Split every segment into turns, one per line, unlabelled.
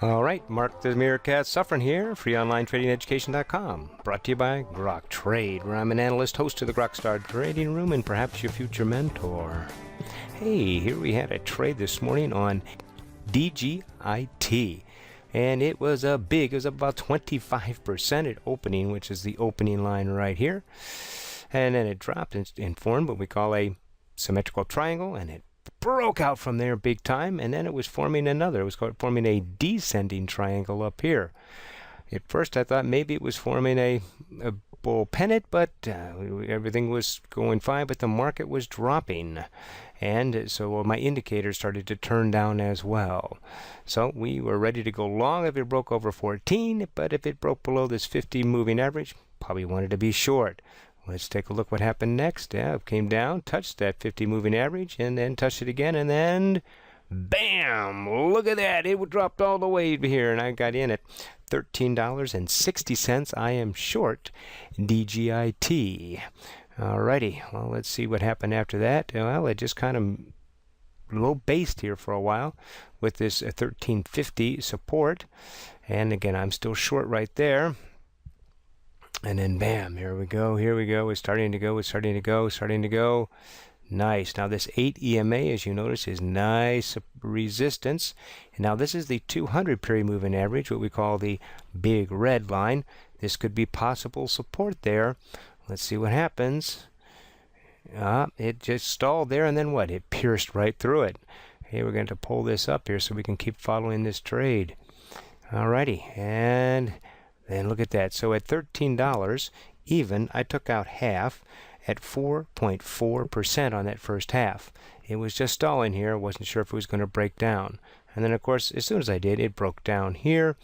All right, Mark the Meerkat Suffering here, freeonlinetradingeducation.com, brought to you by Grok Trade, where I'm an analyst, host of the GrokStar Trading Room, and perhaps your future mentor. Hey, here we had a trade this morning on DGIT, and it was up about 25% at opening, which is the opening line right here, and then it dropped and formed what we call a symmetrical triangle, and it broke out from there big time, and then it was forming another. It was forming a descending triangle up here. At first I thought maybe it was forming a bull pennant, but everything was going fine, but the market was dropping, and so my indicators started to turn down as well. So we were ready to go long if it broke over 14, but if it broke below this 50 moving average, probably wanted to be short. Let's take a look what happened next. Yeah, it came down, touched that 50 moving average, and then touched it again, and then bam! Look at that. It dropped all the way here, and I got in at $13.60. I am short DGIT. Alrighty, well, let's see what happened after that. Well, it just kind of low based here for a while with this 1350 support, and again, I'm still short right there. And then bam, here we go. It's starting to go. Nice. Now this 8 EMA, as you notice, is nice resistance. And now this is the 200 period moving average, what we call the big red line. This could be possible support there. Let's see what happens. It just stalled there, and then what? It pierced right through it. Okay, we're going to pull this up here so we can keep following this trade. Alrighty, and then look at that. So at $13 even, I took out half at 4.4% on that first half. It was just stalling here. I wasn't sure if it was going to break down. And then, of course, as soon as I did, it broke down here.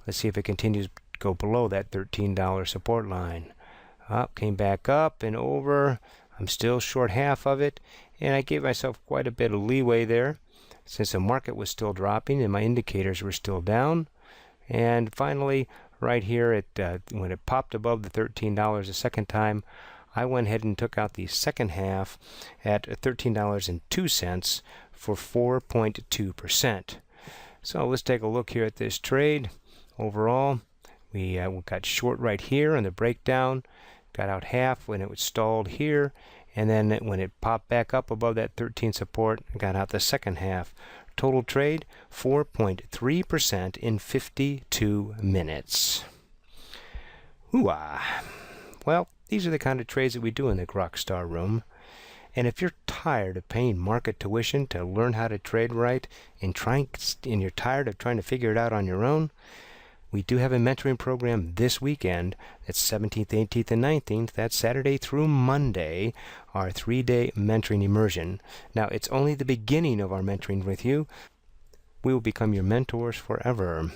Let's see if it continues to go below that $13 support line. Up, came back up and over. I'm still short half of it, and I gave myself quite a bit of leeway there since the market was still dropping and my indicators were still down. And finally, right here, when it popped above the $13 a second time, I went ahead and took out the second half at $13.02 for 4.2%. So let's take a look here at this trade. Overall, we got short right here on the breakdown, got out half when it was stalled here, and then when it popped back up above that 13 support, got out the second half. Total trade, 4.3% in 52 minutes. Ooh-ah. Well, these are the kind of trades that we do in the GrokStar room. And if you're tired of paying market tuition to learn how to trade right and you're tired of trying to figure it out on your own, we do have a mentoring program this weekend. That's 17th, 18th, and 19th. That's Saturday through Monday, our 3-day mentoring immersion. Now, it's only the beginning of our mentoring with you. We will become your mentors forever.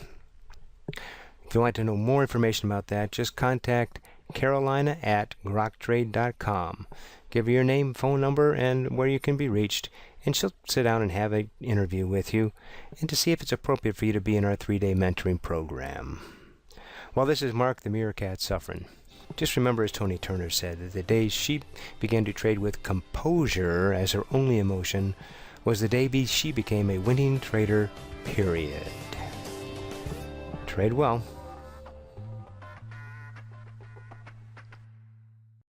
If you want to know more information about that, just contact Carolina at groktrade.com. Give her your name, phone number, and where you can be reached, and she'll sit down and have an interview with you and to see if it's appropriate for you to be in our 3-day mentoring program. Well, this is Mark the Meerkat Suffering. Just remember, as Tony Turner said, that the day she began to trade with composure as her only emotion was the day she became a winning trader, period. Trade well.